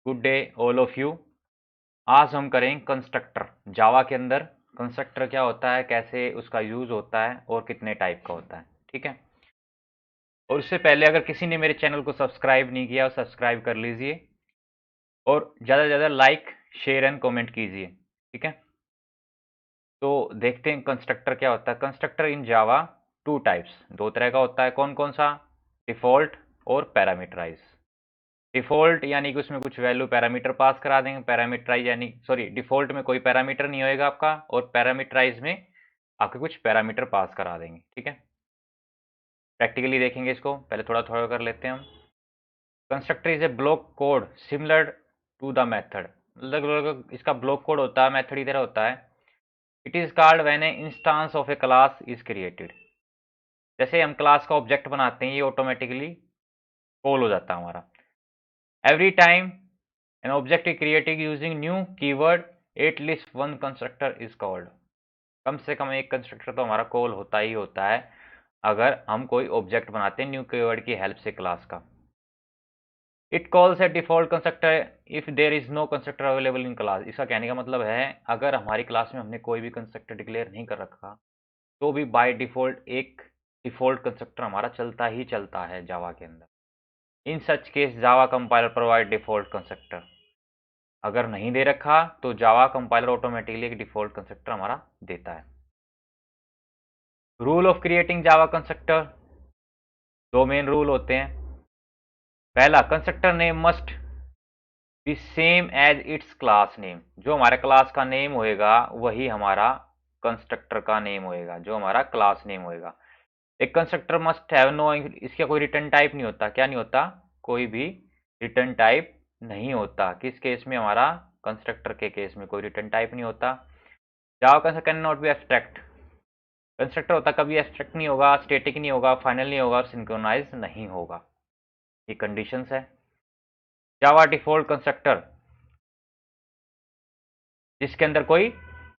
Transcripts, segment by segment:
Good day all of you. आज हम करें कंस्ट्रक्टर। जावा के अंदर कंस्ट्रक्टर क्या होता है, कैसे उसका यूज होता है और कितने टाइप का होता है। ठीक है। और उससे पहले अगर किसी ने मेरे चैनल को सब्सक्राइब नहीं किया तो सब्सक्राइब कर लीजिए और ज़्यादा से ज़्यादा लाइक शेयर एंड कमेंट कीजिए। ठीक है। तो देखते हैं कंस्ट्रक्टर क्या होता है। कंस्ट्रक्टर इन जावा टू टाइप्स, दो तरह का होता है। कौन कौन सा? डिफॉल्ट और पैरामीटराइज। डिफ़ॉल्ट यानी कि उसमें कुछ वैल्यू पैरामीटर पास करा देंगे। पैरामीटराइज यानी सॉरी, डिफ़ॉल्ट में कोई पैरामीटर नहीं होएगा आपका, और पैरामीटराइज में आपके कुछ पैरामीटर पास करा देंगे। ठीक है। प्रैक्टिकली देखेंगे इसको, पहले थोड़ा थोड़ा कर लेते हैं हम। Constructor is a block code similar to the method. मतलब इसका ब्लॉक कोड होता है, मेथड इधर होता है। It is called when A instance of A class is created. जैसे हम क्लास का ऑब्जेक्ट बनाते हैं, ये ऑटोमेटिकली कॉल हो जाता है हमारा। Every time an object is created using new keyword, at least one constructor is called। कम से कम एक कंस्ट्रक्टर तो हमारा कॉल होता ही होता है अगर हम कोई ऑब्जेक्ट बनाते हैं न्यू कीवर्ड की हेल्प से क्लास का। It calls a default constructor if there is no constructor available in class. इसका कहने का मतलब है अगर हमारी क्लास में हमने कोई भी कंस्ट्रक्टर डिक्लेयर नहीं कर रखा तो भी बाय डिफॉल्ट एक डिफॉल्ट कंस्ट्रक्टर हमारा चलता ही चलता है जावा के अंदर। In such case Java compiler provide default constructor. अगर नहीं दे रखा तो जावा कंपाइलर ऑटोमेटिकली एक डिफॉल्ट कंस्ट्रक्टर हमारा देता है। Rule of creating Java constructor, दो मेन रूल होते हैं। पहला, constructor name must be same as its class name. जो हमारे क्लास का नेम होएगा वही हमारा कंस्ट्रक्टर का नेम होएगा, जो हमारा क्लास नेम होएगा। एक कंस्ट्रक्टर मस्ट हैव नो, इसका कोई रिटर्न टाइप नहीं होता। क्या नहीं होता? कोई भी रिटर्न टाइप नहीं होता। किस केस में? हमारा कंस्ट्रक्टर के केस में कोई रिटर्न टाइप नहीं होता। Java constructor can not be abstract. Constructor होता कभी एब्स्ट्रैक्ट नहीं होगा, स्टैटिक नहीं होगा, फाइनल नहीं होगा, सिंक्रोनाइज नहीं होगा। ये कंडीशंस है। जावा डिफॉल्ट कंस्ट्रक्टर जिसके अंदर कोई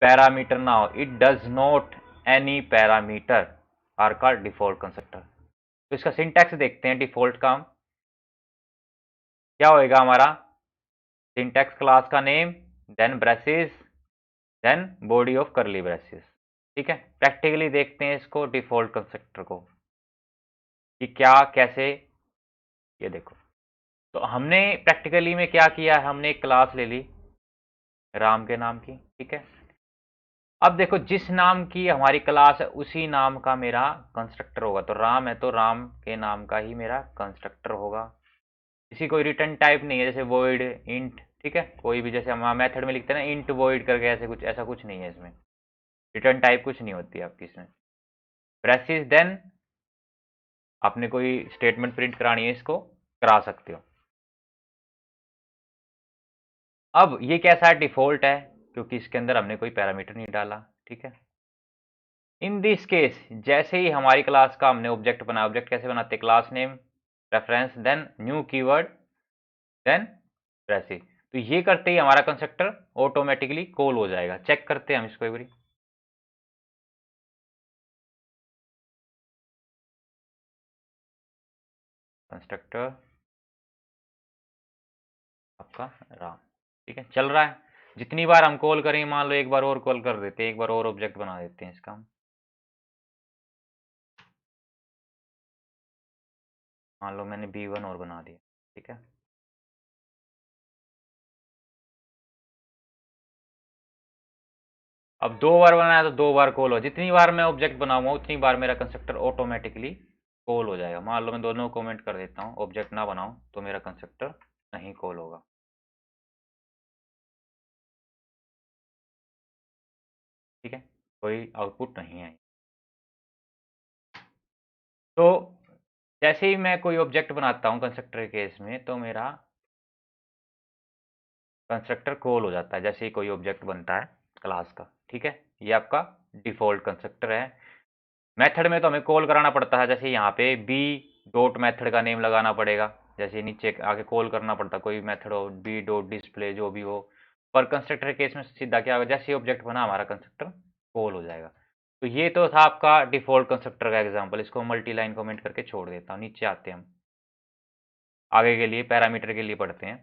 पैरामीटर ना हो, it does not any parameter are called default constructor. तो इसका सिंटैक्स देखते हैं डिफॉल्ट का। क्या होएगा हमारा सिंटैक्स? क्लास का name, then braces, then body of curly braces. ठीक है। प्रैक्टिकली देखते हैं इसको डिफॉल्ट कंस्ट्रक्टर को कि क्या कैसे। ये देखो, तो हमने प्रैक्टिकली में क्या किया है, हमने एक क्लास ले ली राम के नाम की। ठीक है। अब देखो, जिस नाम की हमारी क्लास है उसी नाम का मेरा कंस्ट्रक्टर होगा। तो राम है तो राम के नाम का ही मेरा कंस्ट्रक्टर होगा। इसी कोई रिटर्न टाइप नहीं है, जैसे वॉइड, इंट। ठीक है। कोई भी जैसे हम मेथड में लिखते हैं ना इंट वॉइड करके, ऐसे कुछ, ऐसा कुछ नहीं है इसमें। रिटर्न टाइप कुछ नहीं होती आपकी इसमें। ब्रेसिस, देन आपने कोई स्टेटमेंट प्रिंट करानी है, इसको करा सकते हो। अब ये कैसा है? डिफॉल्ट है, क्योंकि इसके अंदर हमने कोई पैरामीटर नहीं डाला। ठीक है। इन दिस केस, जैसे ही हमारी क्लास का हमने ऑब्जेक्ट बनाया, ऑब्जेक्ट कैसे बनाते? Class name, reference, then new keyword, then प्रेसी। तो ये करते ही हमारा कंस्ट्रक्टर ऑटोमेटिकली कॉल हो जाएगा। चेक करते हैं हम इसको एक बारी। कंस्ट्रक्टर आपका राम। ठीक है, चल रहा है। जितनी बार हम कॉल करेंगे, मान लो एक बार और कॉल कर देते हैं, एक बार और ऑब्जेक्ट बना देते हैं इसका हम। मान लो मैंने B1 और बना दिया। ठीक है। अब दो बार बनाया तो दो बार कॉल हो। जितनी बार मैं ऑब्जेक्ट बनाऊंगा उतनी बार मेरा कंस्ट्रक्टर ऑटोमेटिकली कॉल हो जाएगा। मान लो मैं दोनों कमेंट कर देता हूँ, ऑब्जेक्ट ना बनाऊं तो मेरा कंस्ट्रक्टर नहीं कॉल होगा। ठीक है। कोई आउटपुट नहीं है। तो जैसे ही मैं कोई ऑब्जेक्ट बनाता हूँ कंस्ट्रक्टर के केस में, तो मेरा कंस्ट्रक्टर कॉल हो जाता है जैसे ही कोई ऑब्जेक्ट बनता है क्लास का। ठीक है। ये आपका डिफॉल्ट कंस्ट्रक्टर है। मेथड में तो हमें कॉल कराना पड़ता है, जैसे यहाँ पे बी डॉट मेथड का नेम लगाना पड़ेगा, जैसे नीचे आगे कॉल करना पड़ता है कोई मेथड हो, बी डॉट डिस्प्ले जो भी हो। पर कंस्ट्रक्टर केस में सीधा क्या होगा, जैसे ऑब्जेक्ट बना हमारा कंस्ट्रक्टर कॉल हो जाएगा। तो ये तो था आपका डिफॉल्ट कंस्ट्रक्टर का एग्जाम्पल। इसको मल्टी लाइन कमेंट करके छोड़ देता हूँ। नीचे आते हैं हम, आगे के लिए पैरामीटर के लिए पढ़ते हैं।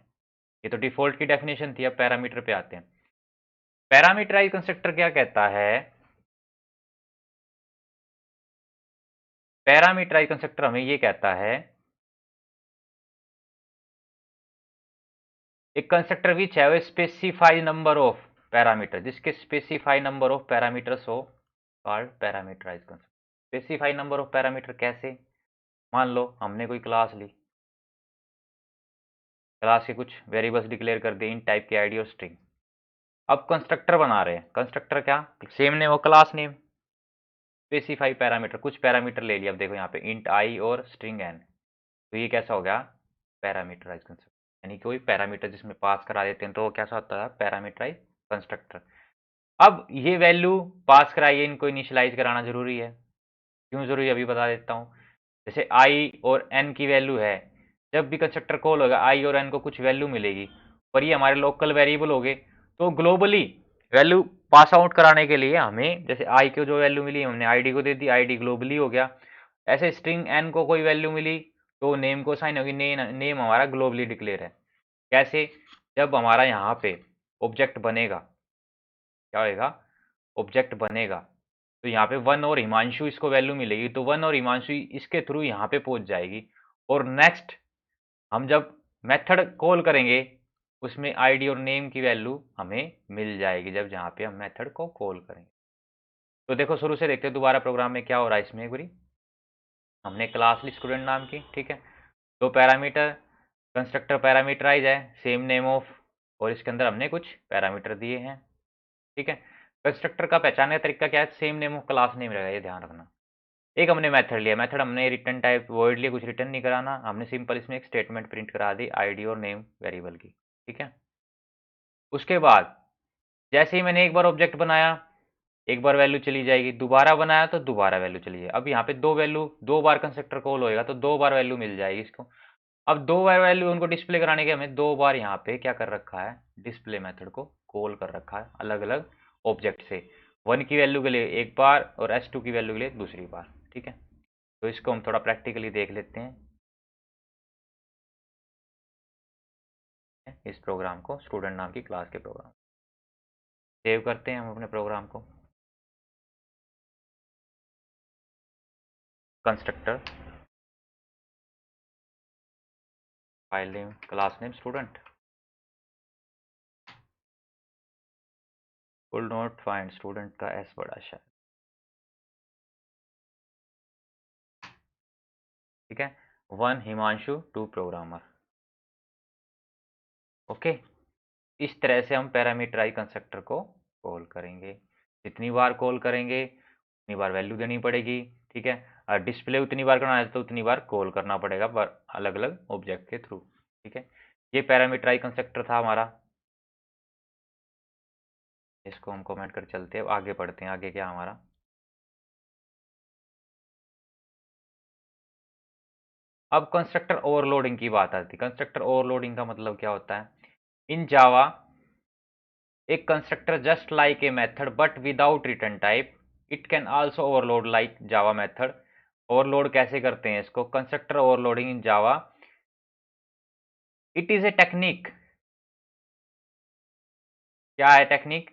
ये तो डिफॉल्ट की डेफिनेशन थी। अब पैरामीटर पे आते हैं। पैरामीटराइज कंस्ट्रक्टर क्या कहता है? पैरामीटराइज कंस्ट्रक्टर हमें ये कहता है, एक constructor which have a specified number of parameter, जिसके स्पेसिफाइड नंबर ऑफ पैरामीटर्स हो, called parameterize constructor. Specified number of parameter कैसे? मान लो हमने कोई क्लास ली, क्लास के कुछ वेरिएबल्स डिक्लेयर कर दिए, इन टाइप के आईडी और स्ट्रिंग। अब कंस्ट्रक्टर बना रहे हैं। कंस्ट्रक्टर क्या? सेम नेम और क्लास नेम। स्पेसिफाई पैरामीटर, कुछ पैरामीटर ले लिया। अब देखो यहाँ पे इंट आई और स्ट्रिंग एन, तो ये कैसा हो गया? Parameterize constructor. यानी कोई पैरामीटर जिसमें पास करा देते हैं तो वो कैसा होता है? Parameterize constructor. अब ये वैल्यू पास कराइए, इनको इनिशियलाइज कराना जरूरी है। क्यों जरूरी है अभी बता देता हूँ। जैसे आई और एन की वैल्यू है, जब भी कंस्ट्रक्टर कॉल होगा आई और एन को कुछ वैल्यू मिलेगी, पर ये हमारे लोकल वेरिएबल हो गए, तो ग्लोबली वैल्यू पास आउट कराने के लिए हमें, जैसे आई को जो वैल्यू मिली हमने आईडी को दे दी, आईडी ग्लोबली हो गया। ऐसे स्ट्रिंग एन को कोई वैल्यू मिली तो नेम को साइन होगी, नेम हमारा ग्लोबली डिक्लेयर है। कैसे? जब हमारा यहाँ पे ऑब्जेक्ट बनेगा, क्या होगा? ऑब्जेक्ट बनेगा, तो यहाँ पे वन और हिमांशु इसको वैल्यू मिलेगी, तो वन और हिमांशु इसके थ्रू यहाँ पे पहुंच जाएगी। और नेक्स्ट हम जब मेथड कॉल करेंगे, उसमें आईडी और नेम की वैल्यू हमें मिल जाएगी, जब जहाँ पे हम मेथड को कॉल करेंगे। तो देखो शुरू से देखते हैं दोबारा प्रोग्राम में क्या हो रहा है। इसमें एक बारी हमने क्लास ली स्टूडेंट नाम की, ठीक है। दो पैरामीटर, कंस्ट्रक्टर पैरामीटराइज है, सेम नेम ऑफ, और इसके अंदर हमने कुछ पैरामीटर दिए हैं, ठीक है। कंस्ट्रक्टर का पहचानने का तरीका क्या है? Same name of class name रहेगा, ये ध्यान रखना। एक हमने मेथड लिया, मेथड हमने रिटर्न टाइप वॉइड लिया, कुछ रिटर्न नहीं कराना हमने, सिंपल इसमें एक स्टेटमेंट प्रिंट करा दी आईडी और नेम वेरिएबल की, ठीक है। उसके बाद जैसे ही मैंने एक बार ऑब्जेक्ट बनाया, एक बार वैल्यू चली जाएगी, दोबारा बनाया तो दोबारा वैल्यू चली जाएगी। अब यहाँ पे दो वैल्यू, दो बार कंस्ट्रक्टर कॉल होएगा तो दो बार वैल्यू मिल जाएगी इसको। अब दो बार वैल्यू उनको डिस्प्ले कराने के हमें दो बार यहाँ पे क्या कर रखा है? डिस्प्ले मेथड को कॉल कर रखा है अलग अलग ऑब्जेक्ट से। वन की वैल्यू के लिए एक बार और S2 की वैल्यू के लिए दूसरी बार, ठीक है। तो इसको हम थोड़ा प्रैक्टिकली देख लेते हैं, इस प्रोग्राम को, स्टूडेंट नाम की क्लास के प्रोग्राम सेव करते हैं हम अपने प्रोग्राम को। Constructor, file name, class name student, could not find, student का एस बड़ा शायद, ठीक है। One Himanshu, two programmer, okay. इस तरह से हम पैरामीटराइज कंस्ट्रक्टर को कॉल करेंगे। जितनी बार कॉल करेंगे उतनी बार वैल्यू देनी पड़ेगी, ठीक है। और डिस्प्ले उतनी बार करना है तो उतनी बार कॉल करना पड़ेगा, पर अलग अलग ऑब्जेक्ट के थ्रू, ठीक है। ये पैरामीटराइज कंस्ट्रक्टर था हमारा। इसको हम कमेंट कर चलते हैं, आगे बढ़ते हैं। आगे क्या हमारा? अब कंस्ट्रक्टर ओवरलोडिंग की बात आती है। कंस्ट्रक्टर ओवरलोडिंग का मतलब क्या होता है? इन जावा एक constructor just like a method but without return type, it can also overload like Java method. Overload कैसे करते हैं इसको? Constructor overloading in Java, it is a technique. क्या है technique?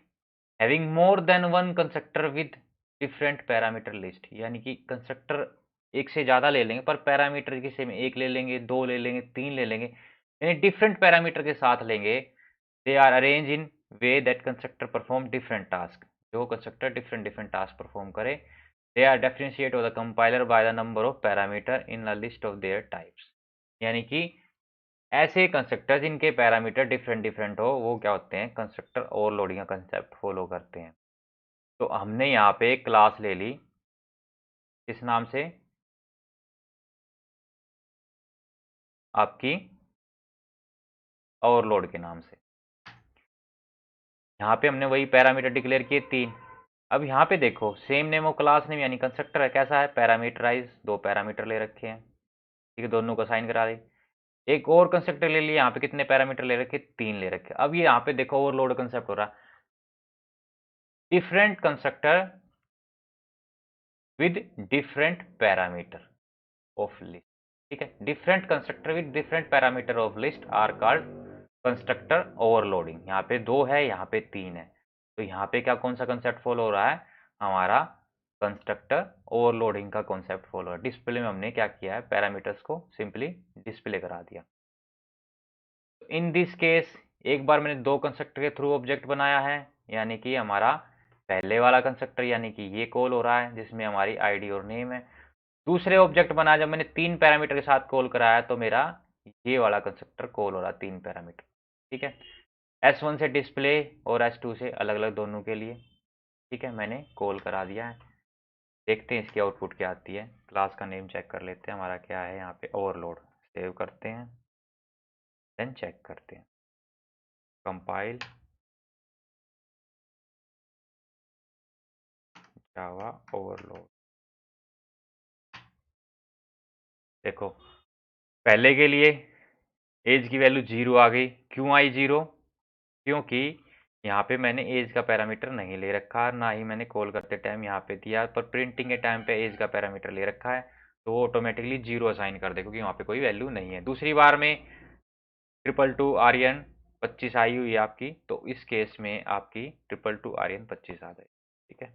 Having more than one constructor with different parameter list, यानी कि constructor एक से ज्यादा ले लेंगे, पर पैरामीटर की सेम एक ले लेंगे, दो ले लेंगे, तीन ले लेंगे, यानी डिफरेंट पैरामीटर के साथ लेंगे। They are arrange in way that constructor perform different task, जो constructor different different task perform करे। They are differentiate of the compiler by the number of parameter in the list of their types, यानी कि ऐसे constructor जिनके parameter different different हो, वो क्या होते हैं? कंस्ट्रक्टर ओवरलोडिंग का कंसेप्ट फॉलो करते हैं। तो हमने यहाँ पे एक क्लास ले ली, किस नाम से? आपकी ओवरलोड के नाम से। यहाँ पे हमने वही पैरामीटर डिक्लेयर किए तीन। अब यहाँ पे देखो same name of class name, यानी कंस्ट्रक्टर है, कैसा है? पैरामीटराइज, दो पैरामीटर ले रखे हैं, ठीक है, दोनों को साइन करा दी। एक और कंस्ट्रक्टर ले लिया, यहाँ पे कितने पैरामीटर ले रखे? तीन ले रखे। अब ये यहाँ पे देखो ओवरलोड कंसेप्ट हो रहा है, different constructor with different parameter of list, ठीक है। Different constructor with different parameter of list are called constructor overloading. यहाँ पे 2 है, यहाँ पे 3 है, तो यहाँ पे क्या कौन सा कंसेप्ट फॉलो हो रहा है, हमारा कंस्ट्रक्टर ओवरलोडिंग का कॉन्सेप्ट फॉलो हो रहा है। डिस्प्ले में हमने क्या किया है, पैरामीटर्स को सिंपली डिस्प्ले करा दिया। इन दिस केस एक बार मैंने 2 कंस्ट्रक्टर के थ्रू ऑब्जेक्ट बनाया है, यानी कि हमारा पहले वाला कंस्ट्रक्टर यानी कि ये कॉल हो रहा है जिसमें हमारी आईडी और नेम है। दूसरे ऑब्जेक्ट बनाया जब मैंने 3 पैरामीटर के साथ कॉल कराया तो मेरा ये वाला कंस्ट्रक्टर कॉल हो रहा है 3 पैरामीटर। ठीक है, S1 से डिस्प्ले और S2 से अलग अलग दोनों के लिए। ठीक है, मैंने कॉल करा दिया है। देखते हैं इसकी आउटपुट क्या आती है। क्लास का नेम चेक कर लेते हैं, हमारा क्या है यहाँ पे, ओवरलोड। सेव करते हैं, देन चेक करते हैं, कंपाइल जावा ओवरलोड। देखो पहले के लिए एज की वैल्यू 0 आ गई। क्यों आई 0? क्योंकि यहाँ पे मैंने एज का पैरामीटर नहीं ले रखा, ना ही मैंने कॉल करते टाइम यहाँ पे दिया, पर प्रिंटिंग के टाइम पे एज का पैरामीटर ले रखा है, तो वो ऑटोमेटिकली 0 असाइन कर दे क्योंकि वहाँ पे कोई वैल्यू नहीं है। दूसरी बार में 222 आर्यन 25 आई हुई है आपकी, तो इस केस में आपकी 222 आर्यन 25 आ गई। ठीक है,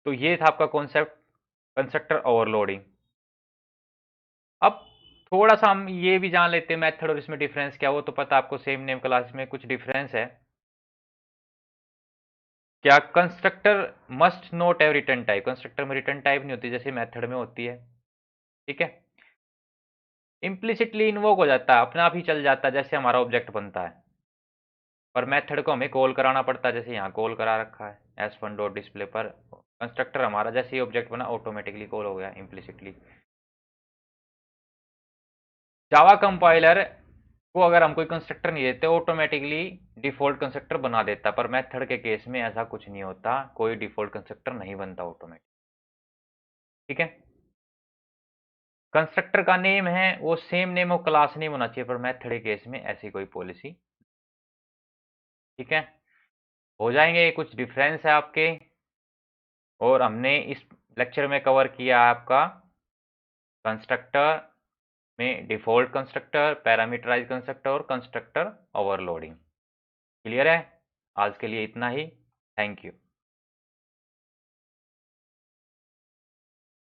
तो ये था आपका कॉन्सेप्ट कंस्ट्रक्टर ओवरलोडिंग। अब थोड़ा सा हम ये भी जान लेते हैं मेथड और इसमें डिफरेंस क्या, वो तो पता आपको, सेम नेम क्लास में कुछ डिफरेंस है क्या। Constructor must note have return type, constructor में रिटर्न टाइप नहीं होती जैसे मेथड में होती है। ठीक है, इम्प्लिसिटली इन्वोक हो जाता है, अपने आप ही चल जाता है जैसे हमारा ऑब्जेक्ट बनता है, पर मेथड को हमें कॉल कराना पड़ता है, जैसे यहाँ कॉल करा रखा है S1 डॉट डिस्प्ले पर। कंस्ट्रक्टर हमारा जैसे ही ऑब्जेक्ट बना ऑटोमेटिकली कॉल हो गया इम्प्लिसिटली। जावा कंपाइलर को अगर हम कोई कंस्ट्रक्टर नहीं देते ऑटोमेटिकली डिफॉल्ट कंस्ट्रक्टर बना देता, पर मेथड के केस में ऐसा कुछ नहीं होता, कोई डिफॉल्ट कंस्ट्रक्टर नहीं बनता ऑटोमेटिक। ठीक है, कंस्ट्रक्टर का नेम है वो same name of class name होना चाहिए, पर मेथड के केस में ऐसी कोई पॉलिसी। ठीक है, हो जाएंगे, कुछ डिफरेंस है आपके, और हमने इस लेक्चर में कवर किया आपका कंस्ट्रक्टर में डिफॉल्ट कंस्ट्रक्टर, पैरामीटराइज कंस्ट्रक्टर और कंस्ट्रक्टर ओवरलोडिंग। क्लियर है? आज के लिए इतना ही। Thank you.